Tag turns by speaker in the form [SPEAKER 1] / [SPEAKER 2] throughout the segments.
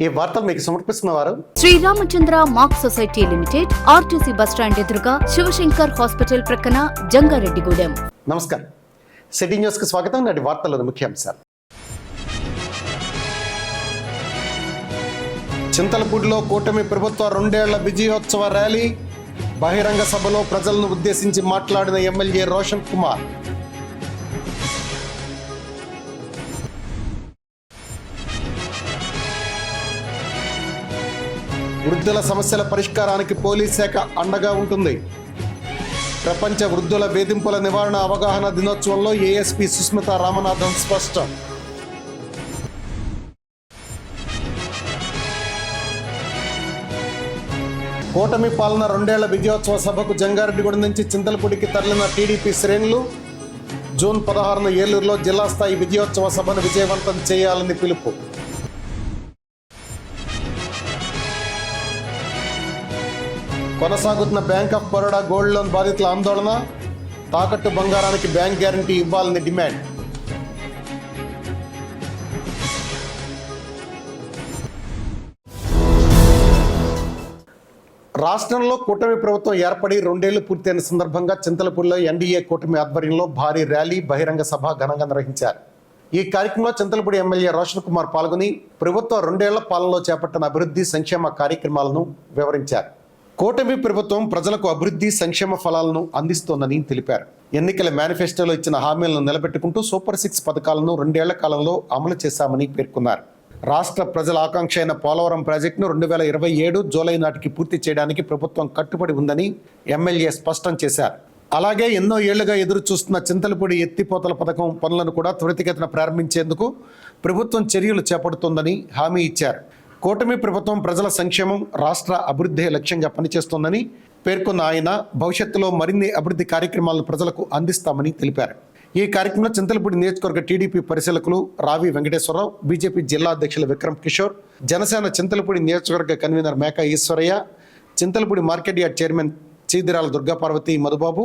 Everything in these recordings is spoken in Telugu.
[SPEAKER 1] ఈ వార్తలు మీకు సమర్పిస్తున్న వారు
[SPEAKER 2] Sriramachandra mark society limited, RTC bus stand ఎదురుగా, శివశంకర్ హాస్పిటల్ ప్రక్కన, జంగారెడ్డిగూడెం.
[SPEAKER 1] నమస్కారం. సిటీ న్యూస్ కి స్వాగతం. నాటి వార్తల్లోని ముఖ్యాంశాలు. చింతలపూడిలో కూటమి ప్రభుత్వ 2 ఏళ్ల విజయోత్సవ ర్యాలీ. బహిరంగ సభలో ప్రజలను ఉద్దేశించి మాట్లాడిన ఎమ్మెల్యే రోషన్ కుమార్. వృద్ధుల సమస్యల పరిష్కారానికి పోలీస్ శాఖ అండగా ఉంటుంది. ప్రపంచ వృద్ధుల వేధింపుల నివారణ అవగాహన దినోత్సవంలో ఏఎస్పీ సుస్మిత రామనాథన్ స్పష్టం. కూటమి పాలన 2 ఏళ్ల విజయోత్సవ సభకు జంగారెడ్డిగూడెం నుంచి చింతలపూడికి తరలిన టీడీపీ శ్రేణులు. జూన్ 16న ఏలూరులో జిల్లా స్థాయి విజయోత్సవ సభను విజయవంతం చేయాలని పిలుపు. కొనసాగుతున్న bank of Baroda gold loan బాధితుల ఆందోళన. తాకట్టు బంగారానికి బ్యాంక్ గ్యారంటీ ఇవ్వాలని డిమాండ్. రాష్ట్రంలో కూటమి ప్రభుత్వం ఏర్పడి 2 ఏళ్లు పూర్తయిన సందర్భంగా చింతలపూడిలో ఎన్డీఏ కూటమి ఆధ్వర్యంలో భారీ ర్యాలీ, బహిరంగ సభ ఘనంగా నిర్వహించారు. ఈ కార్యక్రమంలో చింతలపూడి ఎమ్మెల్యే రోషన్ కుమార్ పాల్గొని ప్రభుత్వం 2 ఏళ్ల పాలనలో చేపట్టిన అభివృద్ధి సంక్షేమ కార్యక్రమాలను వివరించారు. కూటమి ప్రభుత్వం ప్రజలకు అభివృద్ధి సంక్షేమ ఫలాలను అందిస్తోందని తెలిపారు. ఎన్నికల మేనిఫెస్టోలో ఇచ్చిన హామీలను నిలబెట్టుకుంటూ సూపర్ 6 పథకాలను 2 ఏళ్ల కాలంలో అమలు చేశామని పేర్కొన్నారు. రాష్ట్ర ప్రజల ఆకాంక్ష అయిన పోలవరం ప్రాజెక్టును 2027 జూలై నాటికి పూర్తి చేయడానికి ప్రభుత్వం కట్టుబడి ఉందని ఎమ్మెల్యే స్పష్టం చేశారు. అలాగే ఎన్నో ఏళ్లుగా ఎదురు చూస్తున్న చింతలపూడి ఎత్తిపోతల పథకం పనులను కూడా త్వరితగతిన ప్రారంభించేందుకు ప్రభుత్వం చర్యలు చేపడుతోందని హామీ ఇచ్చారు. కూటమి ప్రభుత్వం ప్రజల సంక్షేమం, రాష్ట్ర అభివృద్ధి లక్ష్యంగా పనిచేస్తోందని పేర్కొన్న ఆయన భవిష్యత్తులో మరిన్ని అభివృద్ధి కార్యక్రమాలను ప్రజలకు అందిస్తామని తెలిపారు. ఈ కార్యక్రమంలో చింతలపూడి నియోజకవర్గ టీడీపీ పరిశీలకులు రావి వెంకటేశ్వరరావు, బీజేపీ జిల్లా అధ్యక్షులు విక్రమ్ కిషోర్, జనసేన చింతలపూడి నియోజకవర్గ convener Meka Eswaraiah, Chintalapudi market yard chairman Chidirala Durgaparvathi Madhubabu,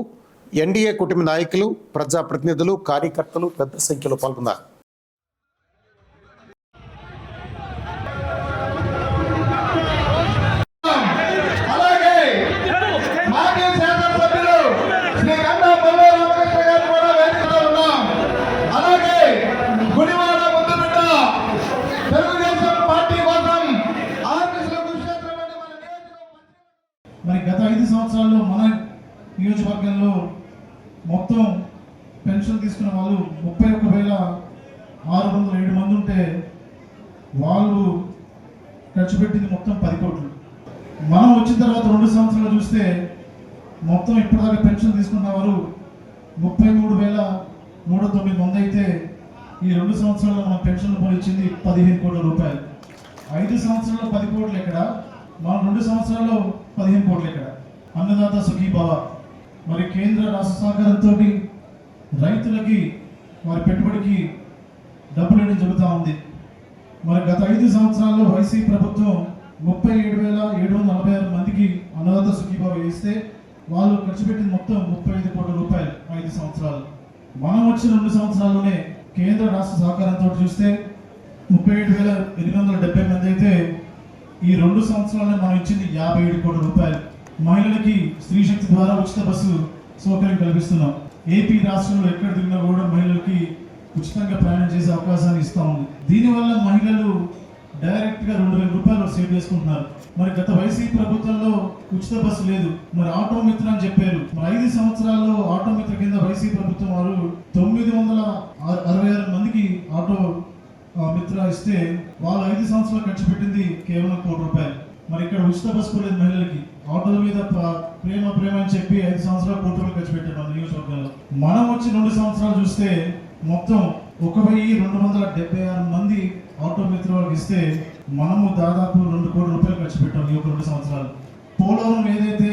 [SPEAKER 1] NDA కూటమి నాయకులు, ప్రజాప్రతినిధులు, కార్యకర్తలు పెద్ద సంఖ్యలో పాల్గొన్నారు.
[SPEAKER 3] మరి గత 5 సంవత్సరాల్లో మన నియోజకవర్గంలో మొత్తం పెన్షన్ తీసుకున్న వాళ్ళు 31,607 మంది ఉంటే వాళ్ళు ఖర్చు పెట్టింది మొత్తం 10 కోట్లు. మనం వచ్చిన తర్వాత 2 సంవత్సరాలు చూస్తే మొత్తం ఇప్పటిదాకా పెన్షన్ తీసుకున్న వారు 33,309 మంది అయితే ఈ 2 సంవత్సరాల్లో మనం పెన్షన్లు పోలిచ్చింది 15 కోట్ల రూపాయలు. 5 సంవత్సరాల్లో 10 కోట్లు ఎక్కడ, మనం 2 సంవత్సరాల్లో 15 కోట్లు ఎక్కడ? అన్నదాత సుఖీభవ. మరి కేంద్ర రాష్ట్ర సహకారంతో రైతులకి వారి పెట్టుబడికి డబ్బులు ఇవ్వడం జరుగుతూ ఉంది. మరి గత 5 సంవత్సరాల్లో వైసీపీ ప్రభుత్వం 37,746 మందికి అన్నదాత సుఖీభవ వేస్తే వాళ్ళు ఖర్చు పెట్టింది మొత్తం 35 కోట్ల రూపాయలు 5 సంవత్సరాలు. మనం వచ్చిన 2 సంవత్సరాల్లోనే కేంద్ర రాష్ట్ర సహకారంతో చూస్తే 37,870 మంది అయితే ఈ 2 సంవత్సరాల్లో మనం ఇచ్చింది 57 కోట్ల రూపాయలు. మహిళలకి స్త్రీ శక్తి ద్వారా ఉచిత బస్సు సౌకర్యం కల్పిస్తున్నాం. ఏపీ రాష్ట్రంలో ఎక్కడ తిరిగినా కూడా మహిళలకి ఉచితంగా ప్రయాణం చేసే అవకాశాన్ని ఇస్తా ఉంది. దీనివల్ల మహిళలు డైరెక్ట్గా 2,000 రూపాయలు సేవ్ చేసుకుంటున్నారు. మరి గత వైసీపీ ప్రభుత్వంలో ఉచిత బస్సు లేదు, మరి ఆటో మిత్ర అని చెప్పారు. మరి 5 సంవత్సరాల్లో ఆటో మిత్ర కింద వైసీపీ ప్రభుత్వం వారు 966 మందికి ఆటో మిత్ర ఇస్తే వాళ్ళు 5 సంవత్సరాలు ఖర్చు పెట్టింది కేవలం 1 కోటి రూపాయలు. మరి ఇక్కడ ఉచిత బస్సు కూడా మహిళలకి ఆటోల మీద ప్రేమ అని చెప్పి 5 సంవత్సరాలు 1 కోటి రూపాయలు ఖర్చు పెట్టారు మన నియోజకవర్గంలో. మనం వచ్చి 2 సంవత్సరాలు చూస్తే మొత్తం 1,276 మంది ఆటో మిత్ర వాళ్ళకి ఇస్తే మనము దాదాపు 2 కోట్ల రూపాయలు ఖర్చు పెట్టాం ఈ 2 సంవత్సరాలు. పోలవరం ఏదైతే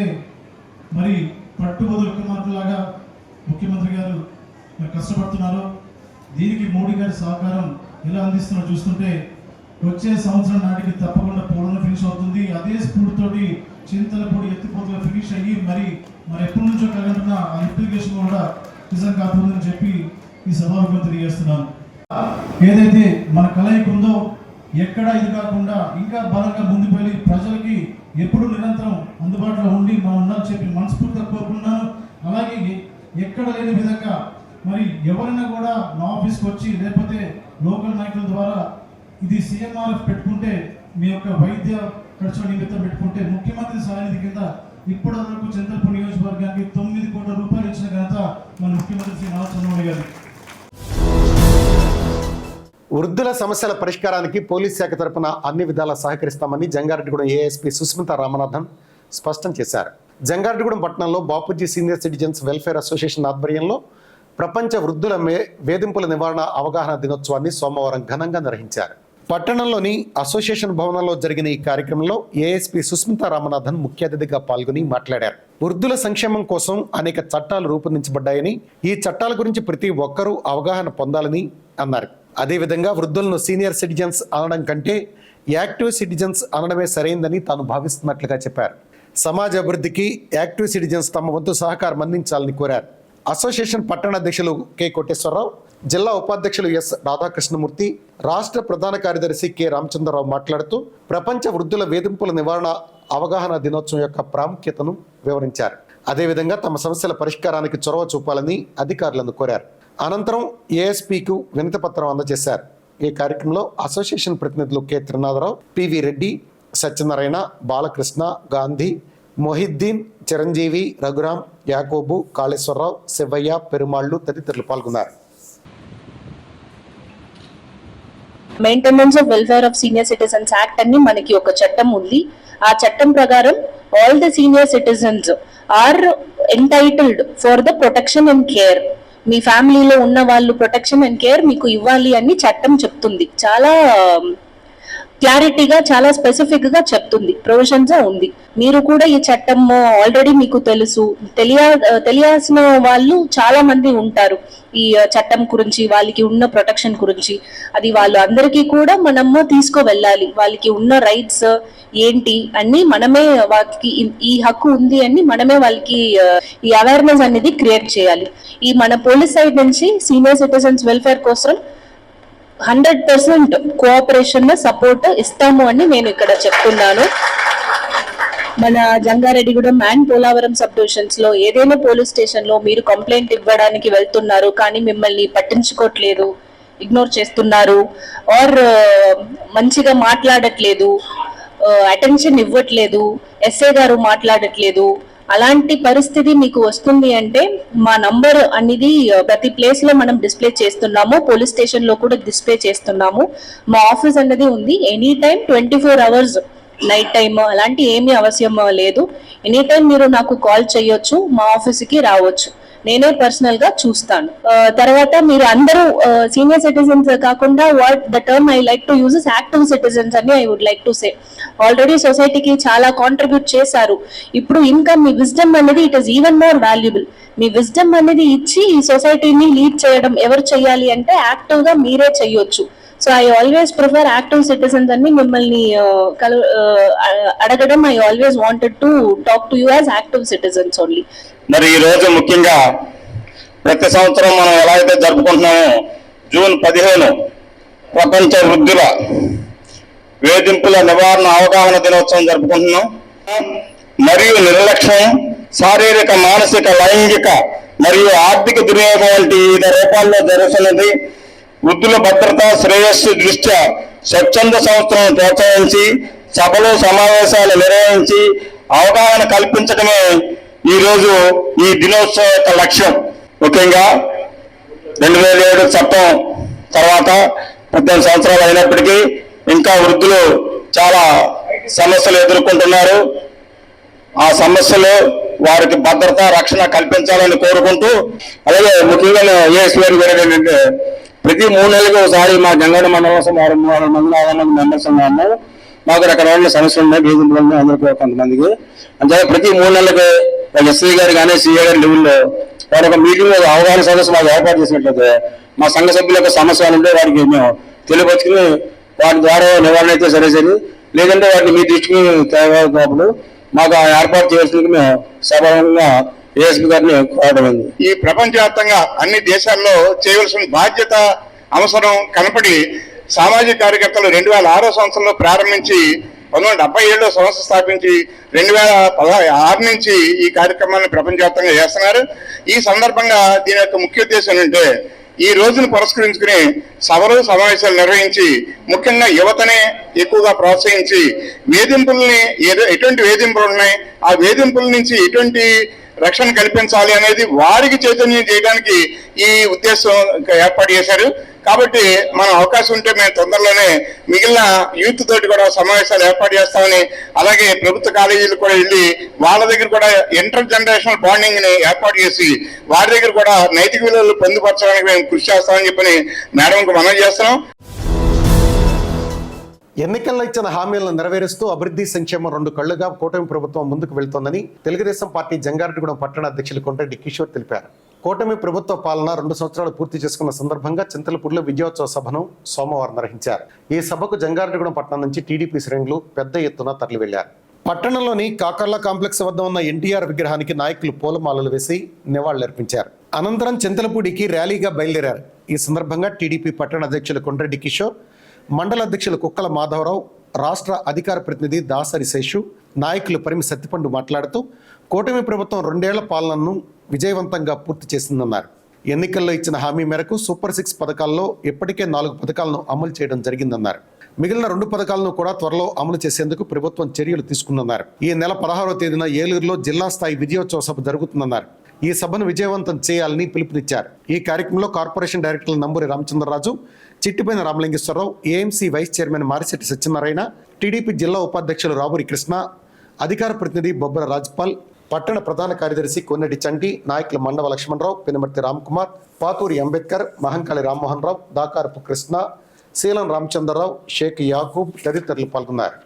[SPEAKER 3] మరి పట్టుబదులు విక్రమార్కులాగా ముఖ్యమంత్రి గారు కష్టపడుతున్నారో దీనికి మోడీ గారి సహకారం ఎలా అందిస్తున్నారో చూస్తుంటే వచ్చే సంవత్సరం నాటికి తప్పకుండా పోలవరం ఫినిష్ అవుతుంది. అదే స్ఫూర్తితోటి చింతలపూడి ఎత్తిపోతల ఫినిష్ అయ్యి మరి ఎప్పటి నుంచో కలుగుతున్న ఆ ఇంటిగ్రేషన్ కూడా నిజం కాకపోతుందని చెప్పి ఈ సభాముఖం తెలియజేస్తున్నాను. ఏదైతే మన కలయిక ఉందో ఎక్కడ ఇది కాకుండా ఇంకా బలంగా ముందుకు వెళ్ళి ప్రజలకి ఎప్పుడు నిరంతరం అందుబాటులో ఉండి మా ఉండాలని చెప్పి మనస్ఫూర్తిగా కోరుకుంటున్నాను. అలాగే ఎక్కడ లేని విధంగా మరి ఎవరైనా కూడా మా ఆఫీస్కి వచ్చి లేకపోతే లోకల్ నాయకుల ద్వారా ఇది CMRF పెట్టుకుంటే మీ యొక్క వైద్య ఖర్చుల నిమిత్తం పెట్టుకుంటే ముఖ్యమంత్రి సహాయనిధి కింద ఇప్పటి వరకు చింతలపూడి నియోజకవర్గానికి 9 కోట్ల రూపాయలు ఇచ్చిన ఘనత మన ముఖ్యమంత్రి శ్రీ నారా చంద్రబాబు నాయుడు గారు.
[SPEAKER 1] వృద్ధుల సమస్యల పరిష్కారానికి పోలీస్ శాఖ తరపున అన్ని విధాలా సహకరిస్తామని జంగారెడ్డిగూడెం ఏఎస్పీ సుస్మిత రామనాథన్ స్పష్టం చేశారు. జంగారెడ్డిగూడెం పట్టణంలో Bapuji senior citizens welfare association ఆధ్వర్యంలో ప్రపంచ వృద్ధుల వేధింపుల నివారణ అవగాహన దినోత్సవాన్ని సోమవారం ఘనంగా నిర్వహించారు. పట్టణంలోని అసోసియేషన్ భవనంలో జరిగిన ఈ కార్యక్రమంలో ఏఎస్పీ సుస్మిత రామనాథన్ ముఖ్య అతిథిగా పాల్గొని మాట్లాడారు. వృద్ధుల సంక్షేమం కోసం అనేక చట్టాలు రూపొందించబడ్డాయని, ఈ చట్టాల గురించి ప్రతి ఒక్కరూ అవగాహన పొందాలని అన్నారు. అదేవిధంగా వృద్ధులను సీనియర్ సిటిజన్స్ అనడం కంటే యాక్టివ్ సిటిజన్స్ అనడమే సరైందని తాను భావిస్తున్నట్లుగా చెప్పారు. సమాజ అభివృద్ధికి యాక్టివ్ సిటిజన్స్ తమ వంతు సహకారం అందించాలని కోరారు. అసోసియేషన్ పట్టణ అధ్యక్షులు కె కోటేశ్వరరావు, జిల్లా ఉపాధ్యక్షులు ఎస్ రాధాకృష్ణమూర్తి, రాష్ట్ర ప్రధాన కార్యదర్శి కె రామచంద్రరావు మాట్లాడుతూ ప్రపంచ వృద్ధుల వేధింపుల నివారణ అవగాహన దినోత్సవం యొక్క ప్రాముఖ్యతను వివరించారు. అదేవిధంగా తమ సమస్యల పరిష్కారానికి చొరవ చూపాలని అధికారులను కోరారు. అనంతరం ఏఎస్పీకు వినతి పత్రం అందజేశారు. ఈ కార్యక్రమంలో అసోసియేషన్ ప్రతినిధులు కె త్రినాథరావు, పివి రెడ్డి, సత్యనారాయణ, బాలకృష్ణ, గాంధీ, మొహిద్దీన్, చిరంజీవి, రఘురాం, యాకోబు, కాళేశ్వరరావు, శివయ్య, పెరుమాళ్లు తదితరులు పాల్గొన్నారు.
[SPEAKER 4] Maintenance of welfare of senior citizens act అని మనకి ఒక చట్టం ఉంది. ఆ చట్టం ప్రకారం all the senior citizens are entitled for the protection and care. మీ ఫ్యామిలీలో ఉన్న వాళ్ళు ప్రొటెక్షన్ అండ్ కేర్ మీకు ఇవ్వాలి అని చట్టం చెప్తుంది. చాలా క్లారిటీగా, చాలా స్పెసిఫిక్ గా చెప్తుంది, ప్రొవిజన్స్ ఉంది. మీరు కూడా ఈ చట్టం ఆల్రెడీ మీకు తెలుసు. తెలియాల్సిన వాళ్ళు చాలా మంది ఉంటారు ఈ చట్టం గురించి, వాళ్ళకి ఉన్న ప్రొటెక్షన్ గురించి. అది వాళ్ళు అందరికీ కూడా మనము తీసుకువెళ్ళాలి. వాళ్ళకి ఉన్న రైట్స్ ఏంటి అన్ని మనమే, వాళ్ళకి ఈ హక్కు ఉంది అని మనమే వాళ్ళకి ఈ అవేర్నెస్ అనేది క్రియేట్ చేయాలి. ఈ మన పోలీస్ సైడ్ నుంచి సీనియర్ సిటిజన్స్ వెల్ఫేర్ కోసం 100% కోఆపరేషన్ సపోర్ట్ ఇస్తాము అని నేను ఇక్కడ చెప్తున్నాను. మన Jangareddygudem and Polavaram sub divisions లో ఏదైనా పోలీస్ స్టేషన్ లో మీరు కంప్లైంట్ ఇవ్వడానికి వెళ్తున్నారు, కానీ మిమ్మల్ని పట్టించుకోవట్లేదు, ఇగ్నోర్ చేస్తున్నారు, ఆర్ మంచిగా మాట్లాడట్లేదు, అటెన్షన్ ఇవ్వట్లేదు, ఎస్ఐ గారు మాట్లాడట్లేదు, అలాంటి పరిస్థితి మీకు వస్తుంది అంటే మా నంబర్ అనేది ప్రతి ప్లేస్ లో మనం డిస్ప్లే చేస్తున్నాము. పోలీస్ స్టేషన్ లో కూడా డిస్ప్లే చేస్తున్నాము. మా ఆఫీస్ అనేది ఉంది. Any time 24 hours, night time అలాంటి ఏమీ అవసరం లేదు. ఎనీ టైం మీరు నాకు కాల్ చేయొచ్చు, మా ఆఫీస్కి రావచ్చు, నేనే పర్సనల్ గా చూస్తాను. తర్వాత మీరు అందరూ సీనియర్ సిటిజన్స్ కాకుండా what the term I like to use is active citizens అని I would like to say. Already సొసైటీకి చాలా కాంట్రిబ్యూట్ చేశారు. ఇప్పుడు ఇంకా మీ విజ్డమ్ అనేది it is even more valuable. మీ విజ్డమ్ అనేది ఇచ్చి ఈ సొసైటీని లీడ్ చేయడం ఎవరు చేయాలి అంటే యాక్టివ్ గా మీరే చేయొచ్చు. So I always prefer active citizens అని మిమ్మల్ని అడగడం. I always wanted to talk to you as active citizens only.
[SPEAKER 5] మరి ఈ రోజు ముఖ్యంగా ప్రతి సంవత్సరం మనం ఎలా అయితే జరుపుకుంటున్నామో జూన్ 15 ప్రపంచ వృద్ధుల వేధింపుల నివారణ అవగాహన దినోత్సవం జరుపుకుంటున్నాం. మరియు నిర్లక్ష్యం, శారీరక, మానసిక, లైంగిక మరియు ఆర్థిక దుర్వినియోగం వంటి వివిధ రూపాల్లో జరుగుతున్నది. వృద్ధుల భద్రత, శ్రేయస్సు దృష్ట్యా స్వచ్ఛంద సంస్థలను ప్రోత్సహించి సభలు, సమావేశాలు నిర్వహించి అవగాహన కల్పించడమే ఈరోజు ఈ దినోత్సవం యొక్క లక్ష్యం. ముఖ్యంగా 2007 చట్టం తర్వాత 18 సంవత్సరాలు అయినప్పటికీ ఇంకా వృద్ధులు చాలా సమస్యలు ఎదుర్కొంటున్నారు. ఆ సమస్యలు వారికి భద్రత, రక్షణ కల్పించాలని కోరుకుంటూ, అలాగే ముఖ్యంగా ఏఎస్ గారు ఏంటంటే ప్రతి 3 నెలలకు ఒకసారి మా జంగారెడ్డి మండలం 6 మంది మెంబర్స్ ఉన్నాము. మాకు రకరకాల సమస్యలు ఉన్నాయి, వేధింపులు ఉన్నాయి అందరికీ కొంతమందికి. అంటే ప్రతి 3 నెలలకు ఎస్ఐ గారు కానీ సిఐ గారి లెవెల్లో వారి ఒక మీటింగ్ అవగాహన సదస్సు మాకు ఏర్పాటు చేసినట్లయితే మా సంఘ సభ్యుల యొక్క సమస్యలు ఉంటే వారికి మేము తెలియపరుచుకుని వాటి ద్వారా నివారణ అయితే సరే, లేదంటే వాటిని మీ దృష్టికి తేవప్పుడు మాకు ఏర్పాటు చేయాల్సింది మేము సభంగా ఏఎస్పీ గారిని కోరడం.
[SPEAKER 6] ఈ ప్రపంచవ్యాప్తంగా అన్ని దేశాల్లో చేయవలసిన బాధ్యత, అవసరం కనపడి
[SPEAKER 5] సామాజిక కార్యకర్తలు 2006 సంవత్సరంలో ప్రారంభించి 1977లో సంస్థ స్థాపించి 2016 నుంచి ఈ కార్యక్రమాన్ని ప్రపంచవ్యాప్తంగా చేస్తున్నారు. ఈ సందర్భంగా దీని యొక్క ముఖ్య ఉద్దేశం ఏంటంటే ఈ రోజును పురస్కరించుకుని సభలు సమావేశాలు నిర్వహించి ముఖ్యంగా యువతనే ఎక్కువగా ప్రోత్సహించి వేధింపుల్ని ఎటువంటి వేధింపులు ఉన్నాయి, ఆ వేధింపుల నుంచి ఎటువంటి రక్షణ కల్పించాలి అనేది వారికి చైతన్యం చేయడానికి ఈ ఉద్దేశం ఏర్పాటు చేశారు. కాబట్టి మనం అవకాశం ఉంటే మేము తొందరలోనే మిగిలిన యూత్ తోటి కూడా సమావేశాలు ఏర్పాటు చేస్తామని, అలాగే ప్రభుత్వ కాలేజీలు కూడా వెళ్ళి వాళ్ళ దగ్గర కూడా ఇంటర్ జనరేషనల్ బాండింగ్ ని ఏర్పాటు చేసి వారి దగ్గర కూడా నైతిక విలువలు పొందుపరచడానికి మేము కృషి చేస్తామని చెప్పని మేడంకు మనవి చేస్తున్నాం.
[SPEAKER 1] ఎన్నికల్లో ఇచ్చిన హామీలను నెరవేరుస్తూ అభివృద్ధి సంక్షేమం 2 కళ్లుగా కూటమి ప్రభుత్వం ముందుకు వెళ్తోందని తెలుగుదేశం పార్టీ జంగారెడ్డిగూడెం పట్టణ అధ్యక్షులు కొండ్రెడ్డి కిషోర్ తెలిపారు. కూటమి ప్రభుత్వ పాలన 2 సంవత్సరాలు పూర్తి చేసుకున్న సందర్భంగా చింతలపూడిలో విజయోత్సవ సభను సోమవారం నిర్వహించారు. ఈ సభకు జంగారెడ్డిగూడెం పట్టణం నుంచి టీడీపీ శ్రేణులు పెద్ద ఎత్తున తరలి వెళ్లారు. పట్టణంలోని కాకర్ల కాంప్లెక్స్ వద్ద ఉన్న ఎన్టీఆర్ విగ్రహానికి నాయకులు పూలమాలలు వేసి నివాళులర్పించారు. అనంతరం చింతలపూడికి ర్యాలీగా బయలుదేరారు. ఈ సందర్భంగా టీడీపీ పట్టణ అధ్యక్షులు కొండ్రెడ్డి కిషోర్, మండల అధ్యక్షులు కుక్కల మాధవరావు, రాష్ట్ర అధికార ప్రతినిధి దాసరి శేషు, నాయకులు పరిమి సత్తిపండు మాట్లాడుతూ కూటమి ప్రభుత్వం 2 ఏళ్ల పాలనను విజయవంతంగా పూర్తి చేసిందన్నారు. ఎన్నికల్లో ఇచ్చిన హామీ మేరకు సూపర్ 6 పథకాల్లో ఇప్పటికే 4 పథకాలను అమలు చేయడం జరిగిందన్నారు. మిగిలిన 2 పథకాలను కూడా త్వరలో అమలు చేసేందుకు ప్రభుత్వం చర్యలు తీసుకుందన్నారు. ఈ నెల 16వ తేదీన ఏలూరులో జిల్లా స్థాయి విజయోత్సవ సభ జరుగుతుందన్నారు. ఈ సభను విజయవంతం చేయాలని పిలుపునిచ్చారు. ఈ కార్యక్రమంలో corporation directors Namburi Ramachandraraju, Chittipaina Ramalingeswararao, AMC vice chairman Marisetti Satyanarayana, TDP జిల్లా ఉపాధ్యక్షులు రాబూరి కృష్ణ, అధికార ప్రతినిధి బొబ్బర రాజ్పాల్, పట్టణ ప్రధాన కార్యదర్శి కొన్నెటి చంటి, నాయకులు మండవ లక్ష్మణరావు, పినమర్తి రామ్కుమార్, పాతూరి అంబేద్కర్, మహంకాళి రామ్మోహన్ రావు, దాకారపు కృష్ణ, శీలం రామచంద్రరావు, షేక్ యాకూబ్ తదితరులు పాల్గొన్నారు.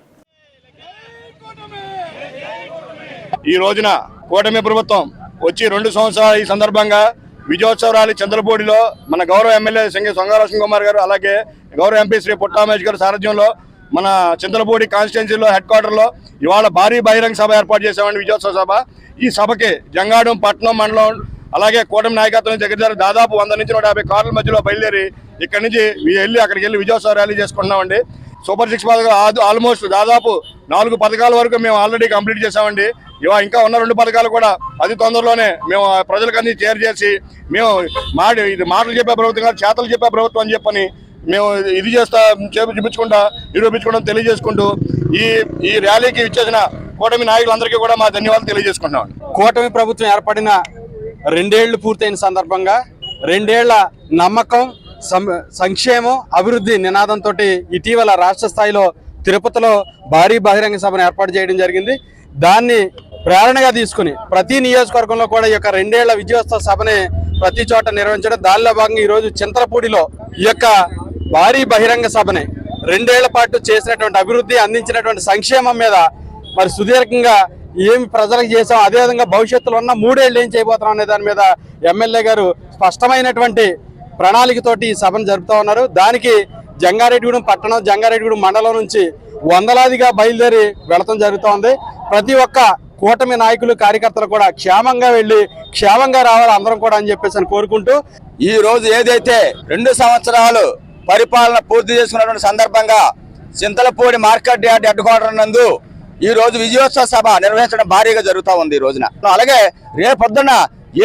[SPEAKER 6] ఈ రోజున కూటమి ప్రభుత్వం వచ్చి 2 సంవత్సరాలు ఈ సందర్భంగా విజయోత్సవ ర్యాలీ చంద్రపూడిలో మన గౌరవ ఎమ్మెల్యే సొంగారసింగ్ కుమార్ గారు, అలాగే గౌరవ ఎంపీ శ్రీ పుట్టామేష్ గారి సారథ్యంలో మన చింతలపూడి కాన్స్టిట్యున్సీలో హెడ్ క్వార్టర్లో ఇవాళ భారీ బహిరంగ సభ ఏర్పాటు చేసామండి. విజయోత్సవ సభ. ఈ సభకి జంగాడం పట్టణం మండలం అలాగే కూటమి నాయకత్వం దగ్గర దాదాపు 100 నుంచి 150 కార్ల మధ్యలో బయలుదేరి ఇక్కడి నుంచి అక్కడికి వెళ్ళి విజయోత్సవ ర్యాలీ చేసుకుంటున్నామండి. సూపర్ 6 పథకాలు ఆల్మోస్ట్ దాదాపు 4 పథకాల వరకు మేము ఆల్రెడీ కంప్లీట్ చేసామండి. ఇంకా ఉన్న 2 పథకాలు కూడా అతి తొందరలోనే మేము ప్రజలకన్నీ చేసి మేము మాటలు చెప్పే ప్రభుత్వం కాదు, చేతలు చెప్పే ప్రభుత్వం అని చెప్పని మేము ఇది నిరూపించుకుంటా తెలియజేసుకుంటూ ఈ ర్యాలీకి ఇచ్చేసిన కూటమి నాయకులందరికీ కూడా మా ధన్యవాదాలు తెలియజేసుకుంటున్నాం.
[SPEAKER 7] కూటమి ప్రభుత్వం ఏర్పడిన 2 ఏళ్లు పూర్తయిన సందర్భంగా 2 ఏళ్ల నమ్మకం, సంక్షేమం, అభివృద్ధి నినాదంతో ఇటీవల రాష్ట్ర స్థాయిలో తిరుపతిలో భారీ బహిరంగ సభను ఏర్పాటు చేయడం జరిగింది. దాన్ని ప్రేరణగా తీసుకుని ప్రతి నియోజకవర్గంలో కూడా ఈ యొక్క 2 ఏళ్ల విజయోత్సవ సభని ప్రతి చోట నిర్వహించడం, దానిలో భాగంగా ఈరోజు చింతలపూడిలో ఈ యొక్క భారీ బహిరంగ సభని 2 ఏళ్ల పాటు చేసినటువంటి అభివృద్ధి, అందించినటువంటి సంక్షేమం మీద మరి సుదీర్ఘంగా ఏమి ప్రజలకు చేసాం, అదేవిధంగా భవిష్యత్తులో ఉన్న 3 ఏళ్ళు ఏం చేయబోతున్నాం అనే దాని మీద ఎమ్మెల్యే గారు స్పష్టమైనటువంటి ప్రణాళికతోటి ఈ సభను జరుపుతా ఉన్నారు. దానికి జంగారెడ్డిగూడెం పట్టణం, జంగారెడ్డిగూడెం మండలం నుంచి వందలాదిగా బయలుదేరి వెళతం జరుగుతూ ఉంది. ప్రతి ఒక్క కూటమి నాయకులు, కార్యకర్తలు కూడా క్షేమంగా వెళ్ళి క్షేమంగా రావాలి అందరం కూడా అని చెప్పేసి కోరుకుంటూ,
[SPEAKER 8] ఈ రోజు ఏదైతే 2 సంవత్సరాలు పరిపాలన పూర్తి చేసుకున్నటువంటి సందర్భంగా Chintalapudi market yard head quarter నందు ఈ రోజు విజయోత్సవ సభ నిర్వహించడం భారీగా జరుగుతూ ఉంది ఈ రోజున. అలాగే రేపొద్దున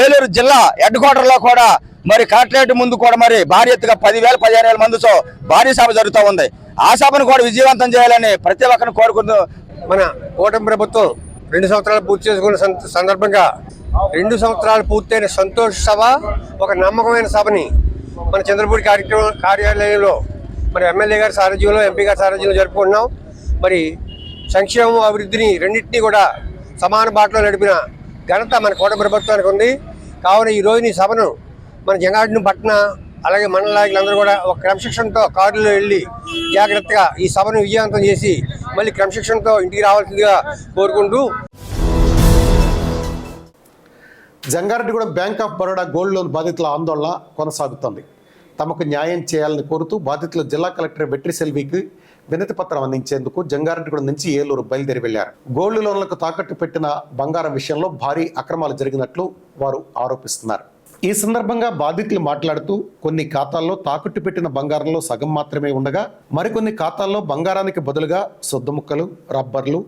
[SPEAKER 8] ఏలూరు జిల్లా హెడ్ క్వార్టర్ లో కూడా మరి కలెక్టరేట్ ముందు కూడా మరి భారీ ఎత్తుగా 10,000-15,000 మందితో భారీ సభ జరుగుతూ ఉంది. ఆ సభను కూడా విజయవంతం చేయాలని ప్రతి ఒక్కరిని కోరుకుంటూ,
[SPEAKER 9] మన కూటమి ప్రభుత్వం 2 సంవత్సరాలు పూర్తి చేసుకున్న సందర్భంగా 2 సంవత్సరాలు పూర్తయిన సంతోష సభ, ఒక నమ్మకమైన సభని మన చంద్రపూడి కార్యాలయంలో మరి ఎమ్మెల్యే గారి సారథ్యంలో, ఎంపీ గారి సారథ్యంలో జరుపుకుంటున్నాం. మరి సంక్షేమం, అభివృద్ధిని రెండింటినీ కూడా సమాన బాటలో నడిపిన ఘనత మన కూటమి ప్రభుత్వానికి ఉంది. కావున ఈ రోజున ఈ సభను మన జంగారెడ్డిగూడెం పట్టణ అలాగే మండల నాయకులందరూ కూడా ఒక క్రమశిక్షణతో కారులో వెళ్ళి జాగ్రత్తగా ఈ సభను విజయవంతం చేసి మళ్ళీ క్రమశిక్షణతో ఇంటికి రావాల్సిందిగా కోరుకుంటూ,
[SPEAKER 1] Jangareddygudem bank of Baroda gold loan బాధితుల ఆందోళన కొనసాగుతోంది. తమకు న్యాయం చేయాలని కోరుతూ బాధితులు జిల్లా కలెక్టర్ వెట్రి సెల్వికి వినతి పత్రం అందించేందుకు జంగారెడ్డిగూడెం నుంచి ఏలూరు బయలుదేరి వెళ్లారు. గోల్డ్ లోన్లకు తాకట్టు పెట్టిన బంగారం విషయంలో భారీ అక్రమాలు జరిగినట్లు వారు ఆరోపిస్తున్నారు. ఈ సందర్భంగా బాధితులు మాట్లాడుతూ కొన్ని ఖాతాల్లో తాకట్టు పెట్టిన బంగారంలో సగం మాత్రమే ఉండగా మరికొన్ని ఖాతాల్లో బంగారానికి బదులుగా సొద్దు ముక్కలు, రబ్బర్లు,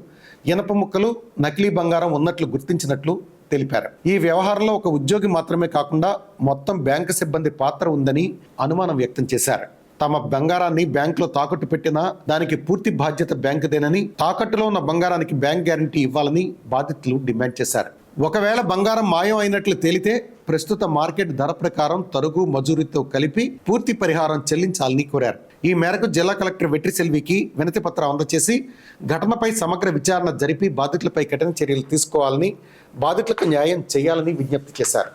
[SPEAKER 1] ఇనప ముక్కలు, నకిలీ బంగారం ఉన్నట్లు గుర్తించినట్లు తెలిపారు. ఈ వ్యవహారంలో ఒక ఉద్యోగి మాత్రమే కాకుండా మొత్తం బ్యాంకు సిబ్బంది పాత్ర ఉందని అనుమానం వ్యక్తం చేశారు. తమ బంగారాన్ని బ్యాంకులో తాకట్టు పెట్టినా దానికి పూర్తి బాధ్యత బ్యాంకుదేనని, తాకట్టులో ఉన్న బంగారానికి బ్యాంక్ గ్యారంటీ ఇవ్వాలని బాధితులు డిమాండ్ చేశారు. ఒకవేళ బంగారం మాయం అయినట్లు తేలితే ప్రస్తుత మార్కెట్ ధర ప్రకారం తరుగు, మజూరీతో కలిపి పూర్తి పరిహారం చెల్లించాలని కోరారు. ఈ మేరకు జిల్లా కలెక్టర్ వెట్రిసెల్వికి వినతి పత్రం అందజేసి ఘటనపై సమగ్ర విచారణ జరిపి బాధితులపై కఠిన చర్యలు తీసుకోవాలని, బాధితులకు న్యాయం చేయాలని విజ్ఞప్తి చేశారు.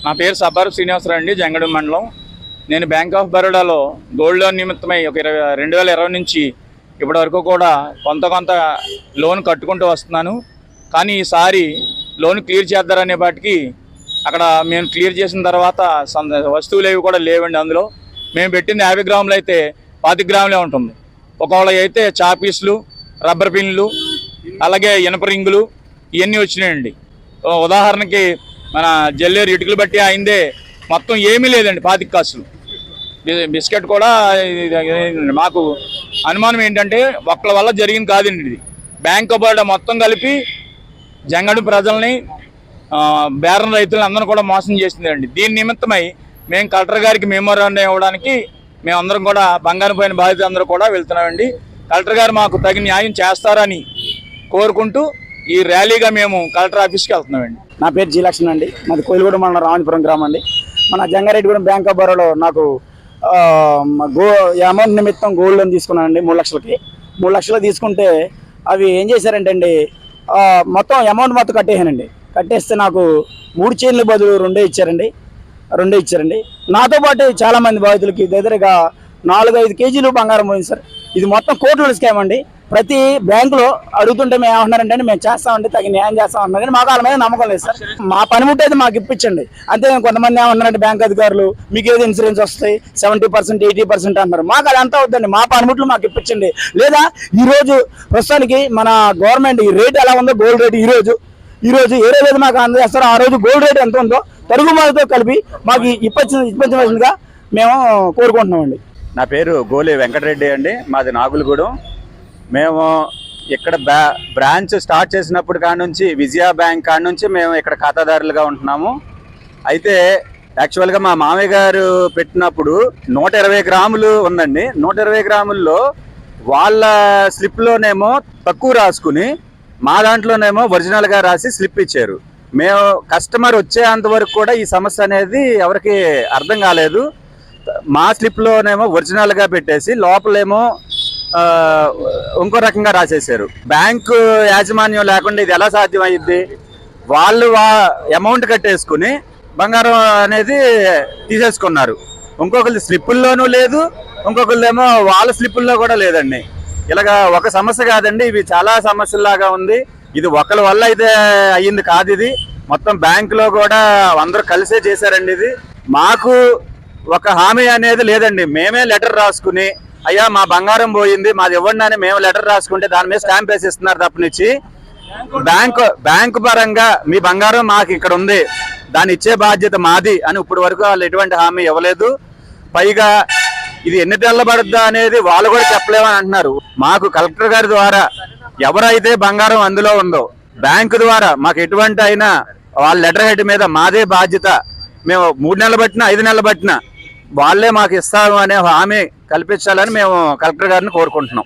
[SPEAKER 10] నా పేరు సబ్బారు శ్రీనివాసరావు అండి, జంగడం మండలం. నేను బ్యాంక్ ఆఫ్ బరోడాలో గోల్డ్ లోన్ నిమిత్తమై ఒక 2020 నుంచి ఇప్పటి వరకు కూడా కొంత లోన్ కట్టుకుంటూ వస్తున్నాను. కానీ ఈసారి లోన్ క్లియర్ చేద్దారనే వాటికి అక్కడ మేము క్లియర్ చేసిన తర్వాత వస్తువులు ఏవి కూడా లేవండి. అందులో మేము పెట్టింది 50 గ్రాములు అయితే 25 గ్రాములే ఉంటుంది. ఒకవేళ అయితే చాపీసులు, రబ్బర్ పిన్లు, అలాగే ఇనప రింగులు ఇవన్నీ వచ్చినాయండి. ఉదాహరణకి మన జల్లేరు ఇటుకలు బట్టి అయిందే మొత్తం ఏమీ లేదండి, 25 కాసులు. బిస్కెట్ కూడా మాకు అనుమానం ఏంటంటే ఒక్కల వల్ల జరిగింది కాదండి ఇది. బ్యాంక్ ఆఫ్ బరోడా మొత్తం కలిపి జంగడు ప్రజల్ని, బేరం రైతులను అందరూ కూడా మోసం చేసిందండి. దీని నిమిత్తమై మేము కలెక్టర్ గారికి మెమోరాండం ఇవ్వడానికి మేమందరం కూడా బంగారం పోయిన బాధితులు అందరూ కూడా వెళ్తున్నామండి. కలెక్టర్ గారు మాకు తగిన న్యాయం చేస్తారని కోరుకుంటూ ఈ ర్యాలీగా మేము కలెక్టర్ ఆఫీస్కి వెళ్తున్నామండి.
[SPEAKER 11] నా పేరు జీ లక్ష్మణ్ అండి, మాది కోయిలగూడ మండలం రామపురం గ్రామం అండి. మన జంగారెడ్డిగూడెం బ్యాంక్ ఆఫ్ బరోడాలో నాకు అమౌంట్ నిమిత్తం గోల్డ్ లోన్ తీసుకున్నానండి 3 లక్షలకి. 3 లక్షలు తీసుకుంటే అవి ఏం చేశారంటే అండి, మొత్తం అమౌంట్ మొత్తం కట్టేసానండి. కట్టేస్తే నాకు 3 చైన్ల బదులు 2 ఇచ్చారండి. నాతో పాటు చాలామంది బాధితులకి దగ్గరగా 4-5 కేజీలు బంగారం పోయింది సార్. ఇది మొత్తం కోట్ల స్కామ్ అండి. ప్రతి బ్యాంకులో అడుగుతుంటే మేము ఏమంటున్నారంటే మేము చేస్తామండి, తగిన న్యాయం చేస్తామన్నారు. కానీ మాకు వాళ్ళ మీద నమ్మకం లేదు సార్. మా పనిముట్టు అయితే మాకు ఇప్పించండి అంతే. కొంతమంది ఏమన్నారంటే బ్యాంక్ అధికారులు మీకు ఏది ఇన్సూరెన్స్ వస్తాయి 70%, 80% అన్నారు. మాకు అది అంతా వద్దండి, మా పనిముట్లు మాకు ఇప్పించండి. లేదా ఈరోజు ప్రస్తుతానికి మన గవర్నమెంట్ ఈ రేట్ ఎలా ఉందో, గోల్డ్ రేట్ ఈ రోజు ఏ రోజు మాకు అందజేస్తారో ఆ రోజు గోల్డ్ రేట్ ఎంత ఉందో తరుగు మాలతో కలిపి మాకు ఇప్పించవలసిందిగా మేము కోరుకుంటున్నామండి.
[SPEAKER 12] నా పేరు గోలి వెంకటరెడ్డి అండి, మాది నాగులగూడెం. మేము ఇక్కడ బ్రాంచ్ స్టార్ట్ చేసినప్పుడు కాడ నుంచి విజయ బ్యాంక్ కాడ నుంచి మేము ఇక్కడ ఖాతాదారులుగా ఉంటున్నాము. అయితే యాక్చువల్గా మా మామయ్య గారు పెట్టినప్పుడు 120 గ్రాములు ఉందండి. 120 గ్రాముల్లో వాళ్ళ స్లిప్లోనేమో తక్కువ రాసుకుని మా దాంట్లోనేమో ఒరిజినల్గా రాసి స్లిప్ ఇచ్చారు. మేము కస్టమర్ వచ్చేంత వరకు కూడా ఈ సమస్య అనేది ఎవరికి అర్థం కాలేదు. మా స్లిప్లోనేమో ఒరిజినల్గా పెట్టేసి లోపలేమో ఇంకో రకంగా రాసేసారు. బ్యాంకు యాజమాన్యం లేకుండా ఇది ఎలా సాధ్యమైంది? వాళ్ళు అమౌంట్ కట్టేసుకుని బంగారం అనేది తీసేసుకున్నారు. ఇంకొకరి స్లిప్పుల్లోనూ లేదు, ఇంకొకరిదేమో వాళ్ళ స్లిప్పుల్లో కూడా లేదండి. ఇలాగా ఒక సమస్య కాదండి, ఇవి చాలా సమస్యలాగా ఉంది. ఇది ఒకరి వల్ల అయితే అయ్యింది కాదు, ఇది మొత్తం బ్యాంకులో కూడా అందరూ కలిసే చేశారండి. ఇది మాకు ఒక హామీ అనేది లేదండి. మేమే లెటర్ రాసుకుని అయ్యా మా బంగారం పోయింది మాది ఇవ్వండి అని మేము లెటర్ రాసుకుంటే దాని మీద స్టాంప్ వేసి ఇస్తున్నారు తప్పనిచ్చి బ్యాంకు పరంగా మీ బంగారం మాకు ఇక్కడ ఉంది, దాన్ని ఇచ్చే బాధ్యత మాది అని ఇప్పటి వరకు వాళ్ళు ఎటువంటి హామీ ఇవ్వలేదు. పైగా ఇది ఎన్ని తెల్లబడుద్దా అనేది వాళ్ళు కూడా చెప్పలేమని అంటున్నారు. మాకు కలెక్టర్ గారి ద్వారా ఎవరైతే బంగారం అందులో ఉందో బ్యాంకు ద్వారా మాకు ఎటువంటి అయినా వాళ్ళ లెటర్ హెడ్ మీద మాదే బాధ్యత, మేము 3 నెలలు పట్టినా 5 నెలలు పట్టినా వాళ్ళే మాకు ఇస్తాము అనే హామీ కల్పించాలని మేము కలెక్టర్ గారిని కోరుకుంటున్నాం.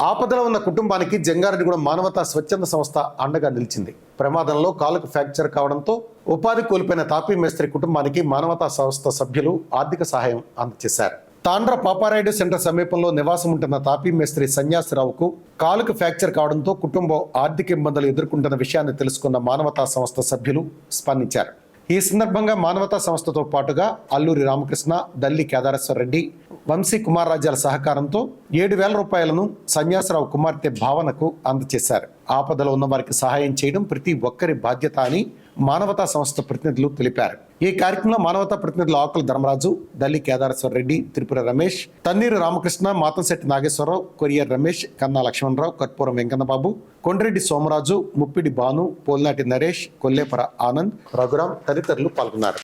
[SPEAKER 1] ఆపదలో ఉన్న కుటుంబానికి జంగారెడ్డిగూడెం మానవతా స్వచ్ఛంద సంస్థ అండగా నిలిచింది. ప్రమాదంలో కాలుకు ఫ్రాక్చర్ కావడంతో ఉపాధి కోల్పోయిన తాపీ మేస్త్రి కుటుంబానికి మానవతా సంస్థ సభ్యులు ఆర్థిక సహాయం అందజేశారు. తాండ్ర పాపారాయుడు సెంటర్ సమీపంలో నివాసం ఉంటున్న తాపీ మేస్త్రి సన్యాసిరావుకు కాలుకు ఫ్రాక్చర్ కావడంతో కుటుంబం ఆర్థిక ఇబ్బందులు ఎదుర్కొంటున్న విషయాన్ని తెలుసుకున్న మానవతా సంస్థ సభ్యులు స్పందించారు. ఈ సందర్భంగా మానవతా సంస్థతో పాటుగా అల్లూరి రామకృష్ణ, దల్లి కేదారేశ్వర రెడ్డి, వంశీ కుమార్ రాజ్యాల సహకారంతో 7,000 రూపాయలను సన్యాసరావు కుమార్తె భావనకు అందజేశారు. ఆపదలో ఉన్న వారికి సహాయం చేయడం ప్రతి ఒక్కరి బాధ్యత అని మానవతా సంస్థ ప్రతినిధులు తెలిపారు. ఈ కార్యక్రమంలో మానవతా ప్రతినిధులు ఆకుల ధర్మరాజు, దల్లి కేదారేశ్వర రెడ్డి, త్రిపుర రమేష్, తన్నీరు రామకృష్ణ, మాతంశెట్టి నాగేశ్వరరావు, కొరియర్ రమేష్, కన్నా లక్ష్మణరావు, కర్పూరం వెంకన్నబాబు, కొండ్రెడ్డి సోమరాజు, ముప్పిడి భాను, పోల్నాటి నరేష్, కొల్లేపర ఆనంద్, రఘురాం తదితరులు పాల్గొన్నారు.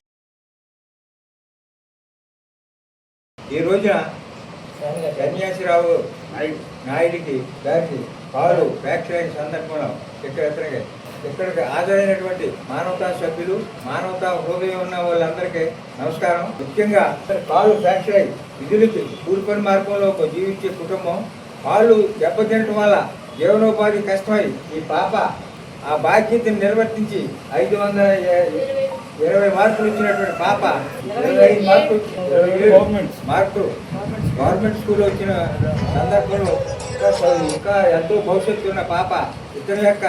[SPEAKER 13] ఈ రోజున సన్యాసిరావు నాయుడికి గారికి కాలు ఫ్రాక్చర్ అయిన సందర్భంలో ఇక్కడికి హాజరైనటువంటి మానవతా సభ్యులు, మానవతా హృదయం ఉన్న వాళ్ళందరికీ నమస్కారం. ముఖ్యంగా కాలు ఫ్రాక్చర్ అయి విధులకి కూలిపని మార్గంలో జీవించే కుటుంబం, కాళ్ళు దెబ్బతినటం వల్ల జీవనోపాధి కష్టమై ఈ పాప ఆ బాధ్యతను నిర్వర్తించి 520 మార్కులు ఇచ్చినటువంటి పాప 25 మార్కులు గవర్నమెంట్ స్కూల్ వచ్చిన సందర్భంలో ఇంకా ఎంతో భవిష్యత్తు ఉన్న పాప ఇతని యొక్క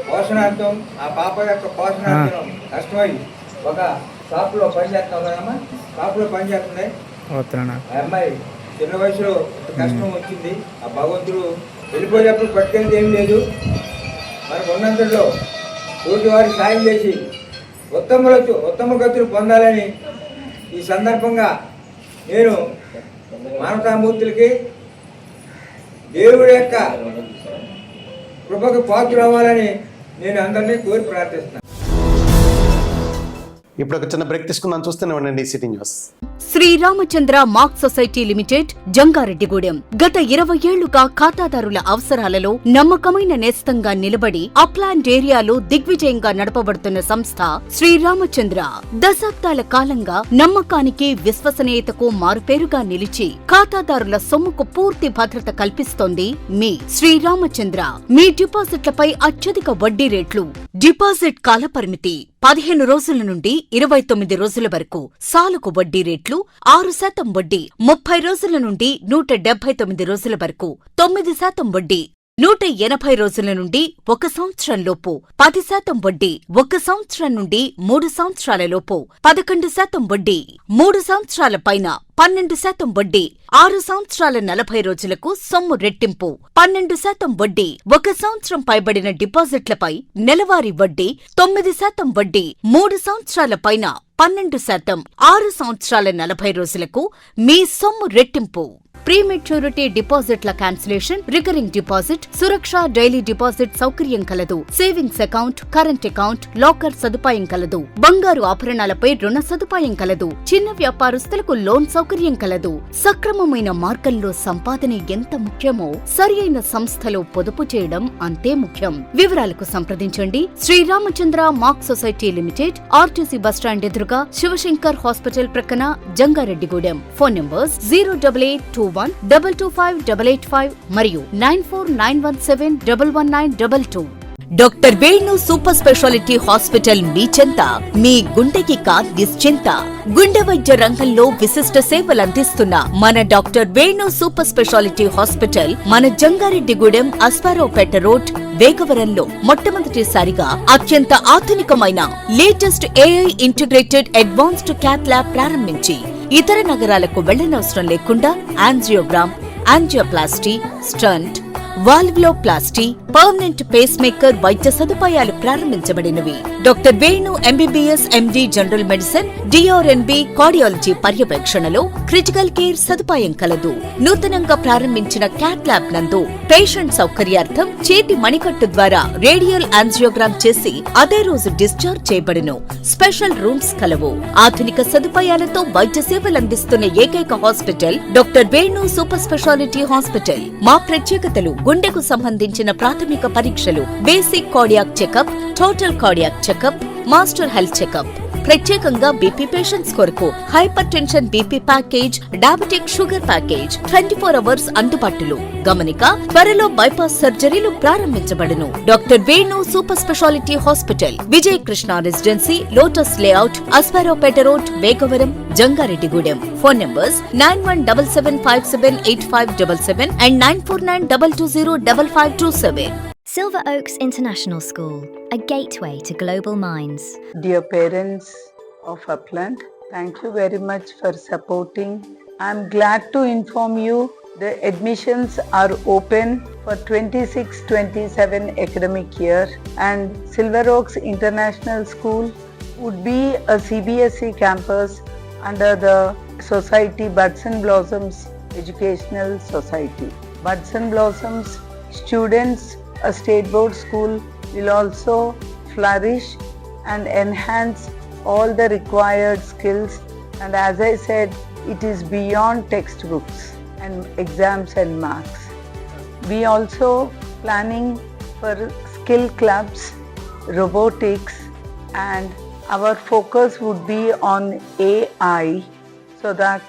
[SPEAKER 13] పోషణార్థం, ఆ పాప యొక్క పోషణార్థం కష్టమై ఒక షాప్లో పనిచేస్తాం కదమ్మా, షాప్లో పనిచేస్తుంది. ఆ అమ్మాయి చిన్న వయసులో కష్టం వచ్చింది. ఆ భగవంతుడు వెళ్ళిపోయేటప్పుడు పట్టుకెళ్ళి ఏం లేదు, మనకు ఉన్నంతలో తోటి వారికి సాయం చేసి ఉత్తమ గతులు పొందాలని ఈ సందర్భంగా నేను మానవతామూర్తులకి దేవుడి యొక్క కృపకు పాత్ర అవ్వాలని నేను అందరినీ కోరి ప్రార్థిస్తున్నాను.
[SPEAKER 1] ఇప్పుడు ఒక చిన్న బ్రేక్ తీసుకుందాం. చూస్తూనే ఉండండి city news.
[SPEAKER 2] Sriramachandra mark society limited, Jangareddygudem. గత 20 ఏళ్లుగా ఖాతాదారుల అవసరాలలో నమ్మకమైన నేస్తంగా నిలబడి అప్లాండ్ ఏరియాలో దిగ్విజయంగా నడపబడుతున్న సంస్థ శ్రీరామచంద్ర. దశాబ్దాల కాలంగా నమ్మకానికి, విశ్వసనీయతకు మారుపేరుగా నిలిచి ఖాతాదారుల సొమ్ముకు పూర్తి భద్రత కల్పిస్తోంది మీ శ్రీరామచంద్ర. మీ డిపాజిట్లపై అత్యధిక వడ్డీ రేట్లు, డిపాజిట్ కాలపరిమితి 15 రోజుల నుండి 29 రోజుల వరకు, సాలుకు వడ్డీ రేట్లు 6% వడ్డీ, 30 రోజుల నుండి 179 రోజుల వరకు, 9% వడ్డీ, 180 రోజుల నుండి 1 సంవత్సరం లోపు 10% వడ్డీ, 1 సంవత్సరం నుండి 3 సంవత్సరాల లోపు 11% వడ్డీ, 3 సంవత్సరాల పైన 12% వడ్డీ, 6 సంవత్సరాల 40 రోజులకు సొమ్ము రెట్టింపు 12% వడ్డీ, 1 సంవత్సరం పైబడిన డిపాజిట్లపై నెలవారీ వడ్డీ 9% వడ్డీ, 3 సంవత్సరాల పైన 12%, 6 సంవత్సరాల 40 రోజులకు మీ సొమ్ము రెట్టింపు. ప్రీమెచ్యూరిటీ డిపాజిట్ల క్యాన్సిలేషన్, రికరింగ్ డిపాజిట్, సురక్ష డైలీ డిపాజిట్ సౌకర్యం కలదు. Savings account, current account, locker సదుపాయం కలదు. బంగారు ఆభరణాలపై రుణ సదుపాయం కలదు. చిన్న వ్యాపారస్తులకు లోన్ సౌకర్యం కలదు. సక్రమమైన మార్గంలో సంపాదన ఎంత ముఖ్యమో సరియైన సంస్థలో పొదుపు చేయడం అంతే ముఖ్యం. వివరాలకు సంప్రదించండి. Sriramachandra mark society limited, RTC bus stand ఎదురుగా, శివశంకర్ హాస్పిటల్ ప్రక్కన, జంగారెడ్డిగూడెం. ఫోన్ నంబర్స్ 08821225885 మరియు 9491711922. Doctor Venu super speciality hospital మీ చెంత. మీ గుండెకి నిశ్చింత. గుండె వైద్య రంగంలో విశిష్ట సేవలందిస్తున్న మన doctor Venu super speciality hospital మన జంగారెడ్డిగూడెం, అస్పారావుపేట రోడ్, వేగవరంలో మొట్టమొదటిసారిగా అత్యంత ఆధునికమైన latest AI integrated advanced cath lab ప్రారంభించి ఇతర నగరాలకు వెళ్లనవసరం లేకుండా angiogram, angioplasty, stent, valvuloplasty, permanent pacemaker వైద్య సదుపాయాలు ప్రారంభించబడినవి. Doctor Venu MBBS MD general medicine, DRNB cardiology పర్యవేక్షణలో క్రిటికల్ కేర్ సదుపాయం కలదు. నూతనంగా ప్రారంభించిన క్యాట్ ల్యాబ్ నందు పేషెంట్ సౌకర్యార్థం చేతి మణికట్టు ద్వారా రేడియల్ యాంజియోగ్రామ్ చేసి అదే రోజు డిశ్చార్జ్ చేయబడును. స్పెషల్ రూమ్స్ కలవు. ఆధునిక సదుపాయాలతో వైద్య సేవలందిస్తున్న ఏకైక hospital doctor Venu super speciality hospital. మా ప్రత్యేకతలు: గుండెకు సంబంధించిన ప్రాథమిక పరీక్షలు, basic cardiac checkup, total cardiac checkup, master health checkup. ప్రత్యేకంగా బీపీ పేషెంట్స్ కొరకు hypertension BP package, diabetic sugar package 24 hours అందుబాటులో. గమనిక: త్వరలో బైపాస్ సర్జరీలు ప్రారంభించబడును. Doctor Venu super speciality hospital, Vijaya Krishna residency, lotus layout, Aswaraopeta road, Vegavaram, Jangareddygudem. Phone numbers 9177578577 and 9492205527.
[SPEAKER 14] Silver Oaks International School, a gateway to global minds.
[SPEAKER 15] Dear parents of Upland, thank you very much for supporting. I am glad to inform you The admissions are open for 26-27 academic year, and Silver Oaks International School would be a CBSE campus under the society Buds and Blossoms Educational Society. Buds and Blossoms students, a state board school, will also flourish and enhance all the required skills, and as I said, it is beyond textbooks and exams and marks. We also planning for skill clubs, robotics, and our focus would be on AI, so that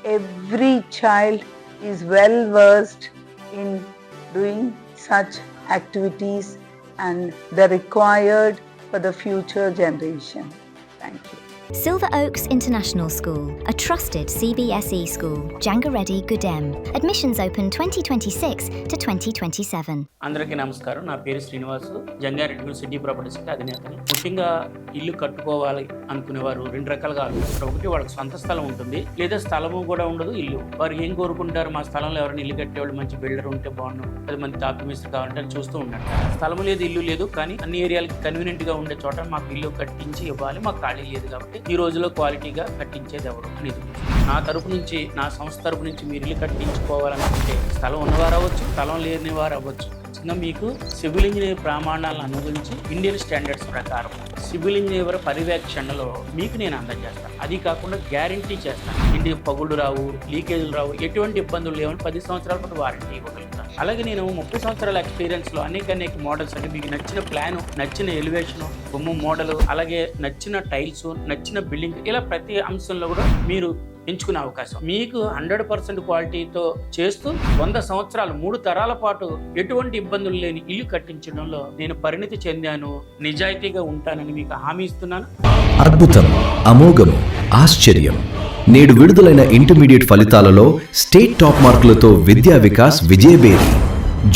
[SPEAKER 15] every child is well versed in doing such activities and the required for the future generation. Thank you.
[SPEAKER 14] Silver Oaks International School, a trusted CBSE school. Jangareddy Gudem. Admissions open 2026 to 2027.
[SPEAKER 16] అందరికీ నమస్కారం. నా పేరు శ్రీనివాసు, జంగారెడ్డి సిటీ ప్రాపర్టీస్కి అధినేతని. ముఖ్యంగా ఇల్లు కట్టుకోవాలి అనుకునేవారు రెండు రకాలుగా ఆలోచిస్తారు. ఒకటి, వాళ్ళకి సొంత స్థలం ఉంటుంది, లేదా స్థలము కూడా ఉండదు, ఇల్లు. వారు ఏం కోరుకుంటారు, మా స్థలంలో ఎవరైనా ఇల్లు కట్టేవాళ్ళు మంచి బిల్డర్ ఉంటే బాగున్నాం, 10 మంది డాక్యుమెంట్స్ కావాలంటే చూస్తూ ఉంటారు. స్థలం లేదు, ఇల్లు లేదు, కానీ అన్ని ఏరియాలకి కన్వీనియంట్ గా ఉండే చోట మాకు ఇల్లు కట్టించి ఇవ్వాలి, మాకు ఖాళీ లేదు కాబట్టి ఈ రోజులో క్వాలిటీగా కట్టించేది ఎవరు అనేది. నా తరపు నుంచి, నా సంస్థ తరపు నుంచి మీరు ఇల్లు కట్టించుకోవాలనుకుంటే స్థలం ఉన్నవారు అవ్వచ్చు, స్థలం లేని వారు అవ్వచ్చు. మీకు సివిల్ ఇంజనీర్ ప్రమాణాలను అనుగురించి ఇండియన్ స్టాండర్డ్స్ ప్రకారం సివిల్ ఇంజనీర్ పర్యవేక్షణలో మీకు నేను అందజేస్తాను. అది కాకుండా గ్యారంటీ చేస్తాను, ఇంటికి పగుళ్ళు రావు, లీకేజీలు రావు, ఎటువంటి ఇబ్బందులు లేవని 10 సంవత్సరాల పాటు వారంటీ ఇవ్వగలుగుతాను. అలాగే నేను 30 సంవత్సరాల ఎక్స్పీరియన్స్లో అనేక మోడల్స్, అంటే మీకు నచ్చిన ప్లాను, నచ్చిన ఎలివేషను, బొమ్మ మోడల్, అలాగే నచ్చిన టైల్స్, నచ్చిన బిల్డింగ్, ఇలా ప్రతి అంశంలో కూడా మీరు ఎంచుకునే అవకాశం. మీకు 100% క్వాలిటీతో చేస్తూ 100 సంవత్సరాలు 3 తరాల పాటు ఎటువంటి ఇబ్బందులు లేని ఇల్లు కట్టించడంలో నేను పరిణితి చెందాను, నిజాయితీగా ఉంటానని మీకు హామీ ఇస్తున్నాను.
[SPEAKER 17] అద్భుతం, అమోఘం, ఆశ్చర్యం. నేడు విడుదలైన ఇంటర్మీడియట్ ఫలితాలలో స్టేట్ టాప్ మార్కులతో విద్యా వికాస్ విజయబేరి.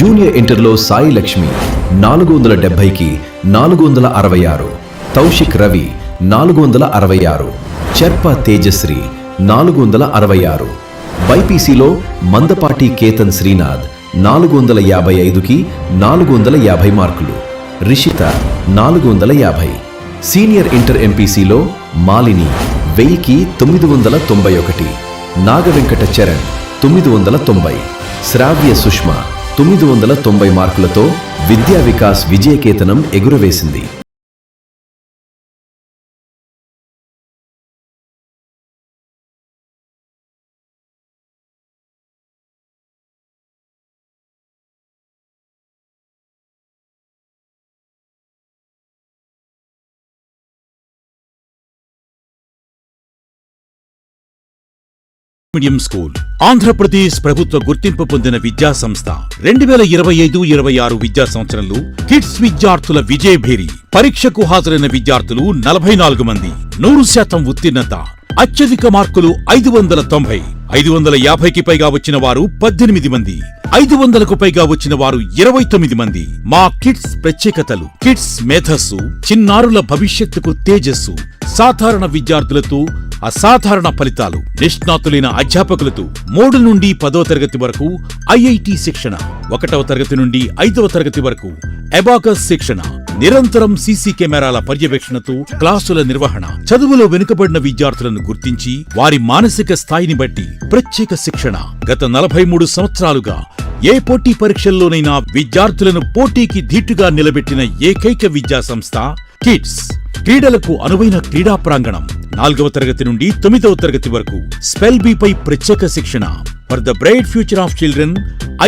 [SPEAKER 17] జూనియర్ ఇంటర్లో సాయి లక్ష్మి 470కి 466, తౌషిక్ రవి 466, చర్ప తేజశ్రీ 466, బైపీసీలో మందపాటి కేతన్ శ్రీనాథ్ 455కి 450 మార్కులు, రిషిత 450, సీనియర్ ఇంటర్ ఎంపీసీలో మాలిని 1000కి 991, నాగవెంకట చరణ్ 990, శ్రావ్య సుష్మ 990 మార్కులతో విద్యా వికాస్ విజయకేతనం ఎగురవేసింది.
[SPEAKER 18] మీడియం స్కూల్ ఆంధ్రప్రదేశ్ ప్రభుత్వ గుర్తింపు పొందిన విద్యా సంస్థ. 2025-26 విద్యా సంవత్సరంలో కిడ్స్ విద్యార్థుల విజయభేరి. పరీక్షకు హాజరైన విద్యార్థులు 44 మంది, 100% ఉత్తీర్ణత, అత్యధిక మార్కులు 590, 550కి పైగా వచ్చిన వారు 18 మంది, 500కు పైగా వచ్చిన వారు 29 మంది. మా కిడ్స్ ప్రత్యేకతలు: కిడ్స్ మేధస్సు, చిన్నారుల భవిష్యత్తుకు తేజస్సు, సాధారణ విద్యార్థులతో అసాధారణ ఫలితాలు, నిష్ణాతులైన అధ్యాపకులతో 3 నుండి 10వ తరగతి వరకు ఐఐటి శిక్షణ, 1వ తరగతి నుండి 5వ తరగతి వరకు అబాకస్ శిక్షణ, నిరంతరం సీసీ కెమెరాల పర్యవేక్షణతో క్లాసుల నిర్వహణ, చదువులో వెనుకబడిన విద్యార్థులను గుర్తించి వారి మానసిక స్థాయిని బట్టి ప్రత్యేక శిక్షణ. గత 43 సంవత్సరాలుగా ఏ పోటీ పరీక్షల్లోనైనా విద్యార్థులను పోటీకి ధీటుగా నిలబెట్టిన ఏకైక విద్యా సంస్థ కిడ్స్. క్రీడలకు అనువైన క్రీడా ప్రాంగణం, 4వ తరగతి నుండి 9వ తరగతి వరకు స్పెల్ బి పై ప్రత్యేక శిక్షణ. For the bright future of children,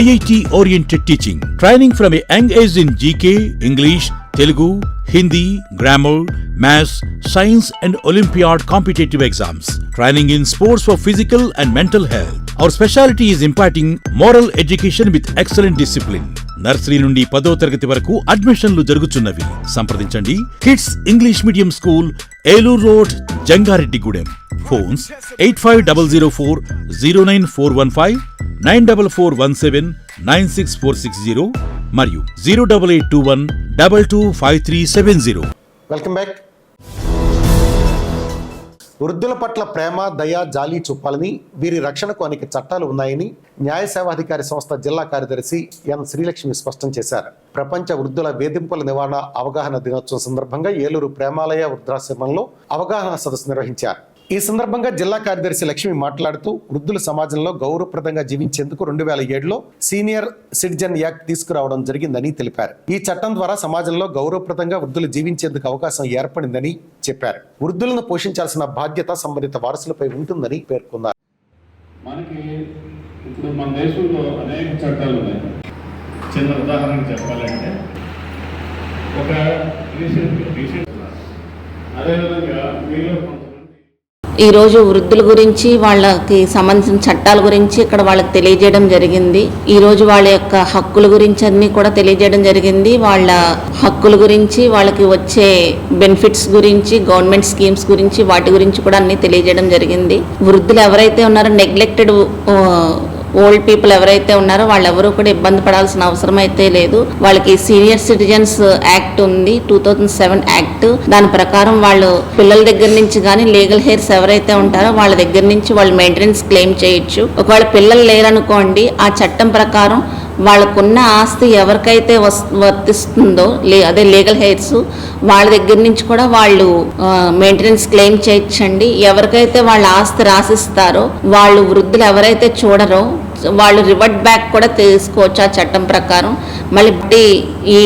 [SPEAKER 18] IIT oriented teaching, training from a young age in GK, English, Telugu, Hindi, grammar, maths, science and Olympiad competitive exams. Training in sports for physical and mental health. Our specialty is imparting moral education with excellent discipline. Nursery నుండి 10వ తరగతి వరకు అడ్మిషన్లు జరుగుతున్నవి. సంప్రదించండి. Kids English medium school, Eluru road, Jangareddygudem. Phones 8504094415, 9441796460 మరియు 08821225370.
[SPEAKER 1] Welcome back. వృద్ధుల పట్ల ప్రేమ, దయ, జాలి చూపాలని, వీరి రక్షణకు అనేక చట్టాలు ఉన్నాయని న్యాయ సేవాధికారి సంస్థ జిల్లా కార్యదర్శి ఎన్ శ్రీలక్ష్మి స్పష్టం చేశారు. ప్రపంచ వృద్ధుల వేధింపుల నివారణ అవగాహన దినోత్సవం సందర్భంగా ఏలూరు ప్రేమాలయ వృద్ధాశ్రమంలో అవగాహన సదస్సు నిర్వహించారు. ఈ సందర్భంగా జిల్లా కార్యదర్శి లక్ష్మి మాట్లాడుతూ వృద్ధుల సమాజంలో గౌరవప్రదంగా జీవించేందుకు 2007లో సీనియర్ సిటిజన్ యాక్ట్ తీసుకురావడం జరిగిందని తెలిపారు. ఈ చట్టం ద్వారా సమాజంలో గౌరవప్రదంగా వృద్ధులు జీవించేందుకు అవకాశం ఏర్పడిందని చెప్పారు. వృద్ధులను పోషించాల్సిన బాధ్యత సంబంధిత వారసులపై ఉంటుందని పేర్కొన్నారు.
[SPEAKER 19] మనకి ఇప్పుడు మన దేశంలో అనేక చట్టాలు ఉన్నాయి. చిన్న ఉదాహరణ చెప్పాలంటే ఒక రీసెంట్ అదేవిధంగా మీలో
[SPEAKER 4] ఈరోజు వృద్ధుల గురించి వాళ్ళకి సంబంధించిన చట్టాల గురించి ఇక్కడ వాళ్ళకి తెలియజేయడం జరిగింది. ఈరోజు వాళ్ళ యొక్క హక్కుల గురించి అన్ని కూడా తెలియజేయడం జరిగింది. వాళ్ళ హక్కుల గురించి, వాళ్ళకి వచ్చే బెనిఫిట్స్ గురించి, గవర్నమెంట్ స్కీమ్స్ గురించి, వాటి గురించి కూడా అన్ని తెలియజేయడం జరిగింది. వృద్ధులు ఎవరైతే ఉన్నారో, నెగ్లెక్టెడ్ ఓల్డ్ పీపుల్ ఎవరైతే ఉన్నారో వాళ్ళెవరూ కూడా ఇబ్బంది పడాల్సిన అవసరం అయితే లేదు. వాళ్ళకి సీనియర్ సిటిజన్స్ యాక్ట్ ఉంది, 2007 యాక్ట్. దాని ప్రకారం వాళ్ళు పిల్లల దగ్గర నుంచి కానీ లీగల్ హెయిర్స్ ఎవరైతే ఉంటారో వాళ్ళ దగ్గర నుంచి వాళ్ళు మెయింటెనెన్స్ క్లెయిమ్ చేయొచ్చు. ఒకవేళ పిల్లలు లేరనుకోండి, ఆ చట్టం ప్రకారం వాళ్ళకున్న ఆస్తి ఎవరికైతే వర్తిస్తుందో అదే లీగల్ హెయిర్స్ వాళ్ళ దగ్గర నుంచి కూడా వాళ్ళు మెయింటెనెన్స్ క్లెయిమ్ చేయొచ్చండి. ఎవరికైతే వాళ్ళ ఆస్తి రాసిస్తారో వాళ్ళు వృద్ధులు ఎవరైతే చూడరో వాళ్ళు రివర్ట్ బ్యాక్ కూడా తీసుకోవచ్చు ఆ చట్టం ప్రకారం. మళ్ళీ ఈ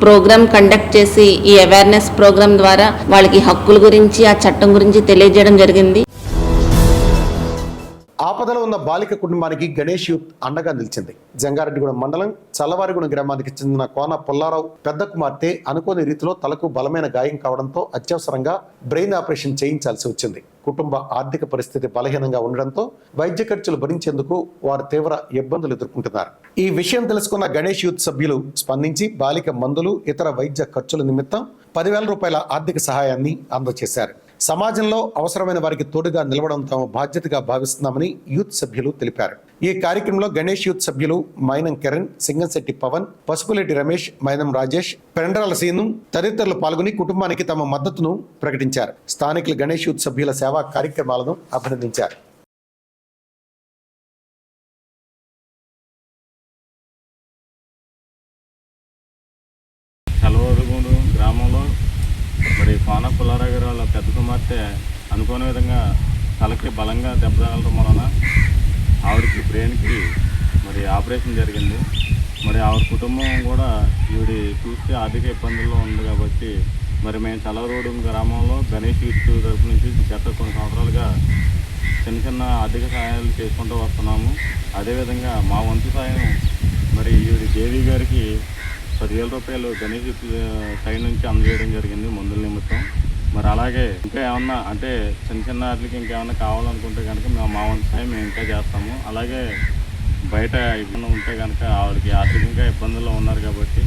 [SPEAKER 4] ప్రోగ్రామ్ కండక్ట్ చేసి ఈ అవేర్నెస్ ప్రోగ్రామ్ ద్వారా వాళ్ళకి హక్కుల గురించి, ఆ చట్టం గురించి తెలియజేయడం జరిగింది.
[SPEAKER 1] ఆపదలో ఉన్న బాలిక కుటుంబానికి గణేష్ యూత్ అండగా నిలిచింది. జంగారెడ్డిగూడెం మండలం చల్లవారిగూడెం గ్రామానికి చెందిన కోన పుల్లారావు పెద్ద కుమార్తె అనుకోని రీతిలో తలకు బలమైన గాయం కావడంతో అత్యవసరంగా బ్రెయిన్ ఆపరేషన్ చేయించాల్సి వచ్చింది. కుటుంబ ఆర్థిక పరిస్థితి బలహీనంగా ఉండడంతో వైద్య ఖర్చులు భరించేందుకు వారు తీవ్ర ఇబ్బందులు ఎదుర్కొంటున్నారు. ఈ విషయం తెలుసుకున్న గణేష్ యూత్ సభ్యులు స్పందించి బాలిక మందులు, ఇతర వైద్య ఖర్చుల నిమిత్తం 10,000 రూపాయల ఆర్థిక సహాయాన్ని అందజేశారు. సమాజంలో అవసరమైన వారికి తోడుగా నిలవడం తమ బాధ్యతగా భావిస్తున్నామని యూత్ సభ్యులు తెలిపారు. ఈ కార్యక్రమంలో గణేష్ యూత్ సభ్యులు మైనం కిరణ్, సింగంశెట్టి పవన్, పసుపులెట్టి రమేష్, మైనం రాజేష్, పెండ్రాల సీను తదితరులు పాల్గొని కుటుంబానికి తమ మద్దతును ప్రకటించారు. స్థానికులు గణేష్ యూత్ సభ్యుల సేవా కార్యక్రమాలను అభినందించారు.
[SPEAKER 19] గ్రామంలో మరి కోన పుల్లారావు గారు వాళ్ళ పెద్ద కుమార్తె అనుకోని విధంగా తలకి బలంగా దెబ్బ తగలడం వలన ఆవిడకి బ్రెయిన్కి మరి ఆపరేషన్ జరిగింది. మరి ఆవిడ కుటుంబం కూడా ఈవిడి చూస్తే ఆర్థిక ఇబ్బందుల్లో ఉంది కాబట్టి మరి మేము చల్లవరోడు గ్రామంలో గణేష్ యూత్ తరఫు నుంచి గత కొన్ని సంవత్సరాలుగా చిన్న చిన్న ఆర్థిక సహాయాలు చేసుకుంటూ వస్తున్నాము. అదేవిధంగా మా వంతు సాయం మరి ఈవిడి దేవి గారికి 10,000 రూపాయలు గణేష్ సైడ్ నుంచి అందజేయడం జరిగింది మందుల నిమిత్తం. మరి అలాగే ఇంకా ఏమన్నా అంటే చిన్న చిన్న వాటికి ఇంకేమన్నా కావాలనుకుంటే కనుక మేము మా వంతు సాయం మేము ఇంకా చేస్తాము. అలాగే బయట ఇబ్బంది ఉంటే కనుక ఆవిడకి ఆర్థికంగా ఇబ్బందుల్లో ఉన్నారు కాబట్టి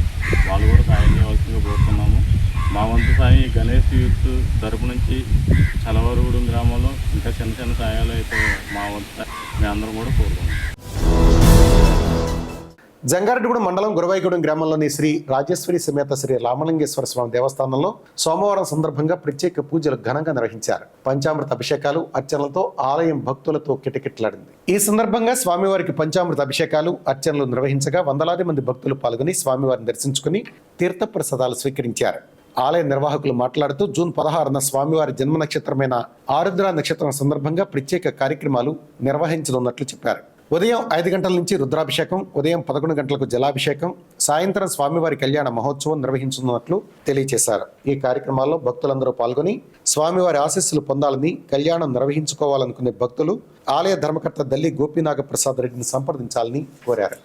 [SPEAKER 19] వాళ్ళు కూడా సాయం చేయవలసిందిగా కోరుతున్నాము. మా వంతు సాయం ఈ గణేష్ యూత్ తరపు నుంచి చలవరగూడెం గ్రామంలో ఇంకా చిన్న చిన్న సాయాలు అయితే మా వంతు మేము అందరం కూడా కోరుతున్నాం.
[SPEAKER 1] జంగారెడ్డిగూడెం మండలం గురవాయిగూడెం గ్రామంలోని శ్రీ రాజేశ్వరి సమేత శ్రీ రామలింగేశ్వర స్వామి దేవస్థానంలో సోమవారం సందర్భంగా ప్రత్యేక పూజలు ఘనంగా నిర్వహించారు. పంచామృత అభిషేకాలు, అర్చనలతో ఆలయం భక్తులతో కిటకిటలాడింది. ఈ సందర్భంగా స్వామివారికి పంచామృత అభిషేకాలు, అర్చనలు నిర్వహించగా వందలాది మంది భక్తులు పాల్గొని స్వామివారిని దర్శించుకుని తీర్థప్రసాదాలు స్వీకరించారు. ఆలయ నిర్వాహకులు మాట్లాడుతూ జూన్ 16న స్వామివారి జన్మ నక్షత్రమైన ఆరుద్ర నక్షత్రం సందర్భంగా ప్రత్యేక కార్యక్రమాలు నిర్వహించనున్నట్లు చెప్పారు. ఉదయం 5 గంటల నుంచి రుద్రాభిషేకం, ఉదయం 11 గంటలకు జలాభిషేకం, సాయంత్రం స్వామివారి కళ్యాణ మహోత్సవం నిర్వహించనున్నట్లు తెలియజేశారు. ఈ కార్యక్రమాల్లో భక్తులందరూ పాల్గొని స్వామివారి ఆశీస్సులు పొందాలని, కళ్యాణం నిర్వహించుకోవాలనుకునే భక్తులు ఆలయ ధర్మకర్త దల్లి గోపీనాగ ప్రసాద్ రెడ్డిని సంప్రదించాలని కోరారు.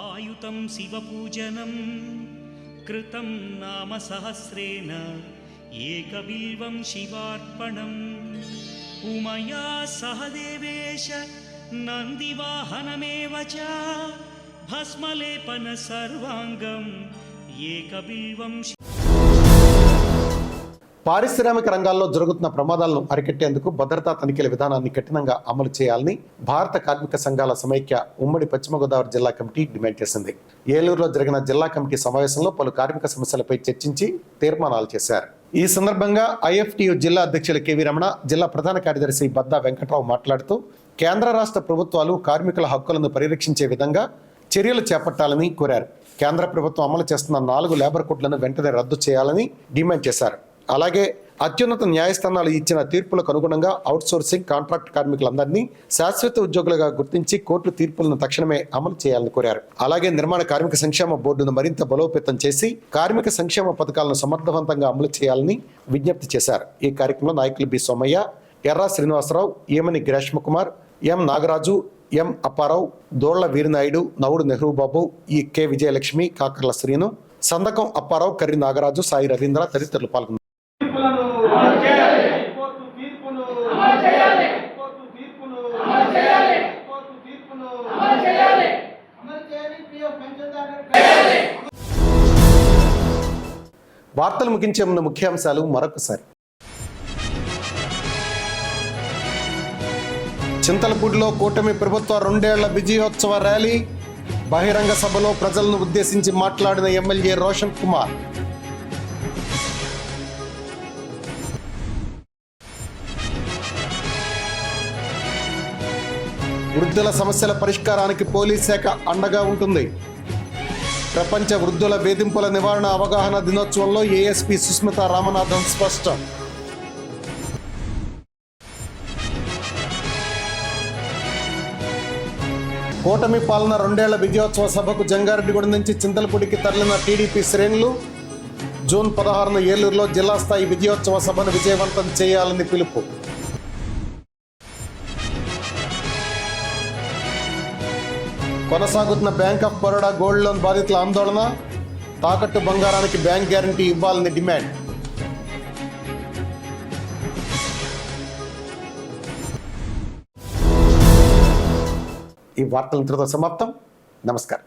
[SPEAKER 20] ఆయుతం శివపూజనం కృతం నామ సహస్రేణ ఏకబిల్వం శివార్పణం ఉమయా సహదేవేశ నందివాహనమేవ చ భస్మలేపన సర్వాంగం ఏకబిల్వం.
[SPEAKER 1] పారిశ్రామిక రంగాల్లో జరుగుతున్న ప్రమాదాలను అరికట్టేందుకు భద్రతా తనిఖీల విధానాన్ని కఠినంగా అమలు చేయాలని భారత కార్మిక సంఘాల సమైక్య ఉమ్మడి పశ్చిమ గోదావరి జిల్లా కమిటీ డిమాండ్ చేసింది. ఏలూరులో జరిగిన జిల్లా కమిటీ సమావేశంలో పలు కార్మిక సమస్యలపై చర్చించి తీర్మానాలు చేశారు. ఈ సందర్భంగా ఐఎఫ్టియు జిల్లా అధ్యక్షులు కెవి రమణ, జిల్లా ప్రధాన కార్యదర్శి బద్దా వెంకట్రావు మాట్లాడుతూ కేంద్ర రాష్ట్ర ప్రభుత్వాలు కార్మికుల హక్కులను పరిరక్షించే విధంగా చర్యలు చేపట్టాలని కోరారు. కేంద్ర ప్రభుత్వం అమలు చేస్తున్న 4 లేబర్ కోడ్లను వెంటనే రద్దు చేయాలని డిమాండ్ చేశారు. అలాగే అత్యున్నత న్యాయస్థానాలు ఇచ్చిన తీర్పులకు అనుగుణంగా అవుట్సోర్సింగ్ కాంట్రాక్ట్ కార్మికులందరినీ శాశ్వత ఉద్యోగులుగా గుర్తించి కోర్టు తీర్పులను తక్షణమే అమలు చేయాలని కోరారు. అలాగే నిర్మాణ కార్మిక సంక్షేమ బోర్డును మరింత బలోపేతం చేసి కార్మిక సంక్షేమ పథకాలను సమర్థవంతంగా అమలు చేయాలని విజ్ఞప్తి చేశారు. ఈ కార్యక్రమంలో నాయకులు బి సోమయ్య, ఎర్రా శ్రీనివాసరావు, ఏమని గ్రాష్మకుమార్, ఎం నాగరాజు, ఎం అప్పారావు, దోళ్ల వీరనాయుడు, నవుడు నెహ్రూబాబు, ఈ కె విజయలక్ష్మి, కాకర్ల శ్రీను, సందకం అప్పారావు, కర్రి నాగరాజు, సాయి రవీంద్ర తదితరులు పాల్గొన్నారు. వార్తలు ముగించే ముందు ముఖ్యాంశాలు మరొకసారి. చింతలపూడిలో కూటమి ప్రభుత్వ 2 ఏళ్ల విజయోత్సవ ర్యాలీ, బహిరంగ సభలో ప్రజలను ఉద్దేశించి మాట్లాడిన ఎమ్మెల్యే రోషన్ కుమార్. వృద్ధుల సమస్యల పరిష్కారానికి పోలీస్ శాఖ అండగా ఉంటుంది. ప్రపంచ వృద్ధుల వేధింపుల నివారణ అవగాహన దినోత్సవంలో ఏఎస్పీ సుస్మిత రామనాథన్ స్పష్టం. కూటమి పాలన 2 ఏళ్ల విజయోత్సవ సభకు జంగారెడ్డిగూడెం నుంచి చింతలపూడికి తరలిన టీడీపీ శ్రేణులు. జూన్ 16న ఏలూరులో జిల్లా స్థాయి విజయోత్సవ సభను విజయవంతం చేయాలని పిలుపు. కొనసాగుతున్న bank of Baroda gold loan బాధితుల ఆందోళన, తాకట్టు బంగారానికి బ్యాంక్ గ్యారంటీ ఇవ్వాలని డిమాండ్. ఈ వార్తలు ఇంతటితో సమాప్తం. నమస్కారం.